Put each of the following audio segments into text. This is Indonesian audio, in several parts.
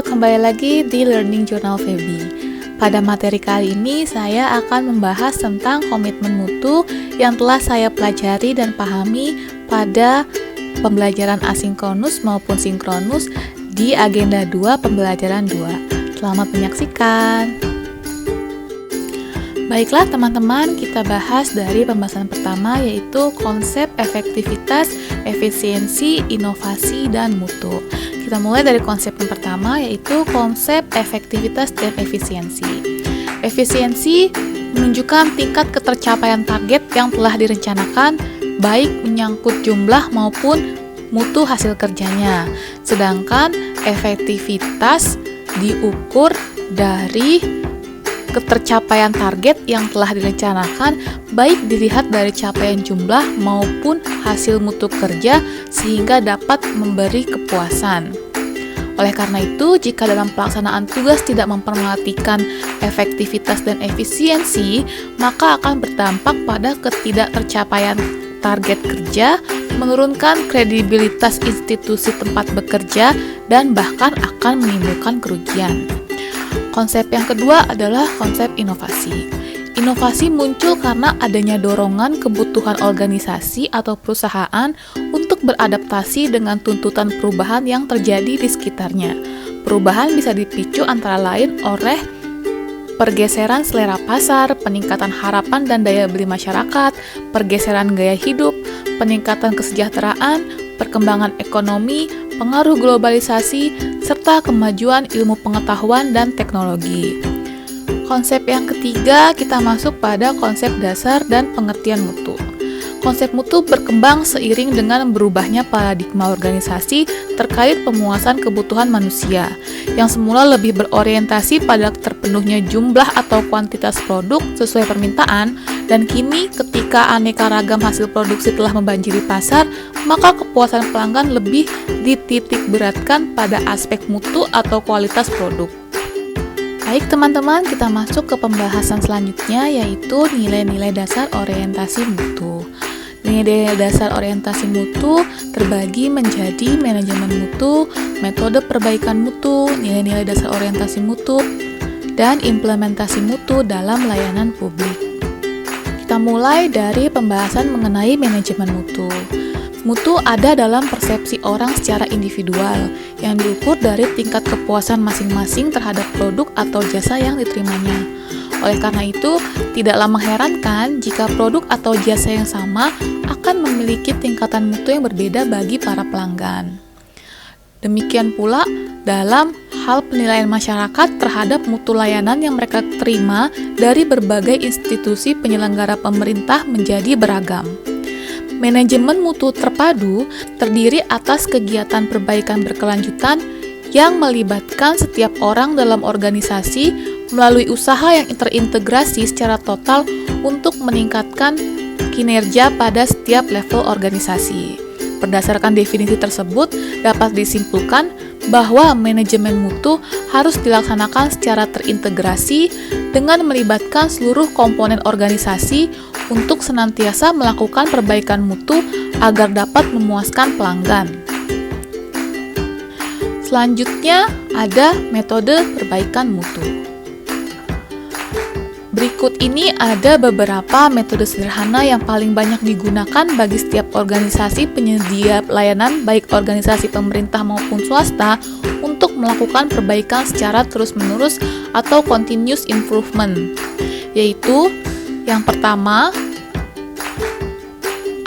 kembali lagi di Learning Journal Feby. Pada materi kali ini saya akan membahas tentang komitmen mutu yang telah saya pelajari dan pahami pada pembelajaran asinkronus maupun sinkronus di agenda 2 pembelajaran 2. Selamat menyaksikan. Baiklah teman-teman, kita bahas dari pembahasan pertama yaitu konsep efektivitas, efisiensi, inovasi, dan mutu. Kita mulai dari konsep yang pertama yaitu konsep efektivitas dan efisiensi. Efisiensi menunjukkan tingkat ketercapaian target yang telah direncanakan baik menyangkut jumlah maupun mutu hasil kerjanya. Sedangkan efektivitas diukur dari ketercapaian target yang telah direncanakan baik dilihat dari capaian jumlah maupun hasil mutu kerja sehingga dapat memberi kepuasan. Oleh karena itu, jika dalam pelaksanaan tugas tidak memperhatikan efektivitas dan efisiensi, maka akan berdampak pada ketidaktercapaian target kerja, menurunkan kredibilitas institusi tempat bekerja, dan bahkan akan menimbulkan kerugian. Konsep yang kedua adalah konsep inovasi. Inovasi muncul karena adanya dorongan kebutuhan organisasi atau perusahaan untuk beradaptasi dengan tuntutan perubahan yang terjadi di sekitarnya. Perubahan bisa dipicu antara lain oleh pergeseran selera pasar, peningkatan harapan dan daya beli masyarakat, pergeseran gaya hidup, peningkatan kesejahteraan, perkembangan ekonomi, pengaruh globalisasi, serta kemajuan ilmu pengetahuan dan teknologi. Konsep yang ketiga, kita masuk pada konsep dasar dan pengertian mutu. Konsep mutu berkembang seiring dengan berubahnya paradigma organisasi terkait pemuasan kebutuhan manusia, yang semula lebih berorientasi pada terpenuhnya jumlah atau kuantitas produk sesuai permintaan, dan kini ketika aneka ragam hasil produksi telah membanjiri pasar, maka kepuasan pelanggan lebih dititik beratkan pada aspek mutu atau kualitas produk. Baik teman-teman, kita masuk ke pembahasan selanjutnya yaitu nilai-nilai dasar orientasi mutu. Nilai dasar orientasi mutu terbagi menjadi manajemen mutu, metode perbaikan mutu, nilai-nilai dasar orientasi mutu, dan implementasi mutu dalam layanan publik. Kita mulai dari pembahasan mengenai manajemen mutu. Mutu ada dalam persepsi orang secara individual yang diukur dari tingkat kepuasan masing-masing terhadap produk atau jasa yang diterimanya. Oleh karena itu, tidaklah mengherankan jika produk atau jasa yang sama akan memiliki tingkatan mutu yang berbeda bagi para pelanggan. Demikian pula dalam hal penilaian masyarakat terhadap mutu layanan yang mereka terima dari berbagai institusi penyelenggara pemerintah menjadi beragam. Manajemen mutu terpadu terdiri atas kegiatan perbaikan berkelanjutan yang melibatkan setiap orang dalam organisasi melalui usaha yang terintegrasi secara total untuk meningkatkan kinerja pada setiap level organisasi. Berdasarkan definisi tersebut, dapat disimpulkan bahwa manajemen mutu harus dilaksanakan secara terintegrasi dengan melibatkan seluruh komponen organisasi untuk senantiasa melakukan perbaikan mutu agar dapat memuaskan pelanggan. Selanjutnya ada metode perbaikan mutu. Berikut ini ada beberapa metode sederhana yang paling banyak digunakan bagi setiap organisasi penyedia layanan baik organisasi pemerintah maupun swasta untuk melakukan perbaikan secara terus-menerus atau continuous improvement, yaitu yang pertama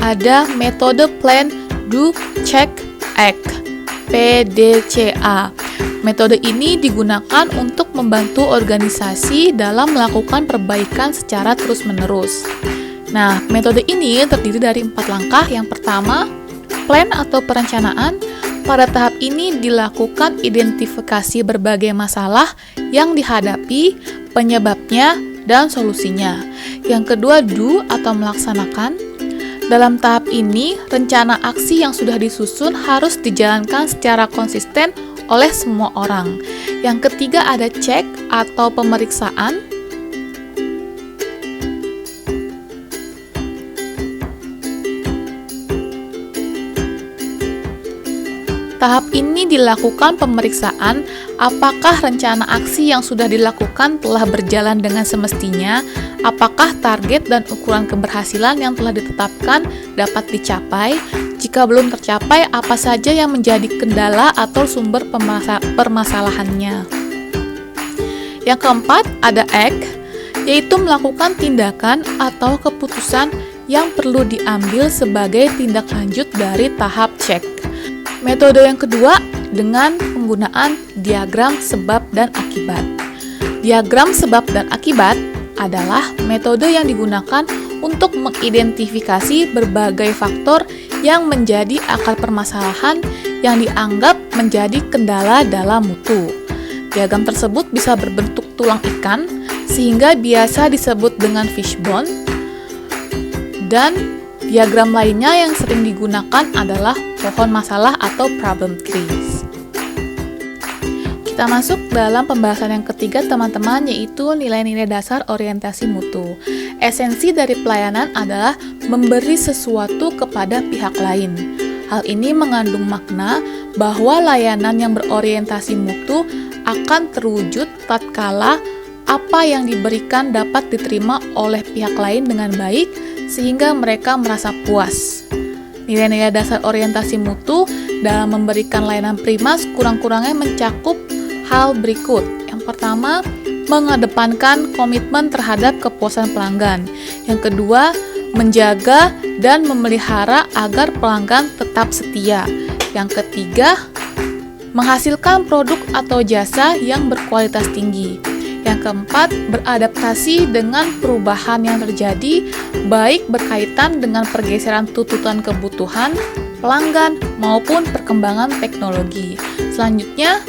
ada metode Plan, Do, Check, Act (PDCA). Metode ini digunakan untuk membantu organisasi dalam melakukan perbaikan secara terus-menerus. Nah, metode ini terdiri dari 4 langkah. Yang pertama, plan atau perencanaan. Pada tahap ini dilakukan identifikasi berbagai masalah yang dihadapi, penyebabnya, dan solusinya. Yang kedua, do atau melaksanakan. Dalam tahap ini, rencana aksi yang sudah disusun harus dijalankan secara konsisten oleh semua orang. Yang ketiga ada cek atau pemeriksaan. Tahap ini dilakukan pemeriksaan apakah rencana aksi yang sudah dilakukan telah berjalan dengan semestinya, apakah target dan ukuran keberhasilan yang telah ditetapkan dapat dicapai, jika belum tercapai apa saja yang menjadi kendala atau sumber permasalahannya. Yang keempat, ada act, yaitu melakukan tindakan atau keputusan yang perlu diambil sebagai tindak lanjut dari tahap check. Metode yang kedua dengan penggunaan diagram sebab dan akibat. Diagram sebab dan akibat adalah metode yang digunakan untuk mengidentifikasi berbagai faktor yang menjadi akar permasalahan yang dianggap menjadi kendala dalam mutu. Diagram tersebut bisa berbentuk tulang ikan, sehingga biasa disebut dengan fishbone, dan diagram lainnya yang sering digunakan adalah pohon masalah atau problem trees. Kita masuk dalam pembahasan yang ketiga teman-teman, yaitu nilai-nilai dasar orientasi mutu. Esensi dari pelayanan adalah memberi sesuatu kepada pihak lain. Hal ini mengandung makna bahwa layanan yang berorientasi mutu akan terwujud tatkala apa yang diberikan dapat diterima oleh pihak lain dengan baik sehingga mereka merasa puas. Nilai-nilai dasar orientasi mutu dalam memberikan layanan prima sekurang-kurangnya mencakup hal berikut. Yang pertama, mengedepankan komitmen terhadap kepuasan pelanggan. Yang kedua, menjaga dan memelihara agar pelanggan tetap setia. Yang ketiga, menghasilkan produk atau jasa yang berkualitas tinggi. Yang keempat, beradaptasi dengan perubahan yang terjadi, baik berkaitan dengan pergeseran tuntutan kebutuhan pelanggan maupun perkembangan teknologi. Selanjutnya,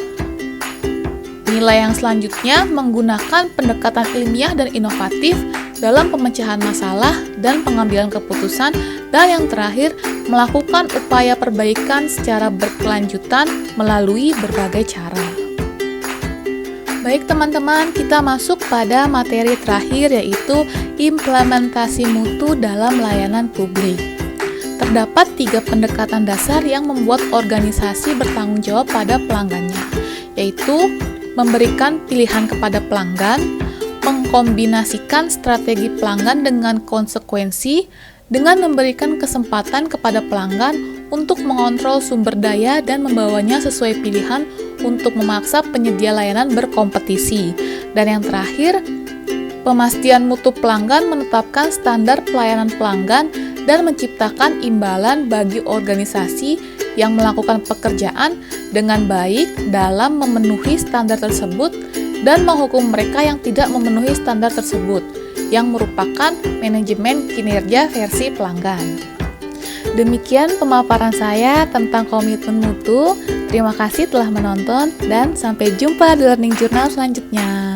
nilai yang selanjutnya menggunakan pendekatan ilmiah dan inovatif dalam pemecahan masalah dan pengambilan keputusan, dan yang terakhir, melakukan upaya perbaikan secara berkelanjutan melalui berbagai cara. Baik teman-teman, kita masuk pada materi terakhir, yaitu implementasi mutu dalam layanan publik. Terdapat 3 pendekatan dasar yang membuat organisasi bertanggung jawab pada pelanggannya, yaitu memberikan pilihan kepada pelanggan, mengkombinasikan strategi pelanggan dengan konsekuensi, dengan memberikan kesempatan kepada pelanggan untuk mengontrol sumber daya dan membawanya sesuai pilihan untuk memaksa penyedia layanan berkompetisi. Dan yang terakhir, pemastian mutu pelanggan menetapkan standar pelayanan pelanggan dan menciptakan imbalan bagi organisasi yang melakukan pekerjaan dengan baik dalam memenuhi standar tersebut dan menghukum mereka yang tidak memenuhi standar tersebut, yang merupakan manajemen kinerja versi pelanggan. Demikian pemaparan saya tentang komitmen mutu. Terima kasih telah menonton dan sampai jumpa di Learning Journal selanjutnya.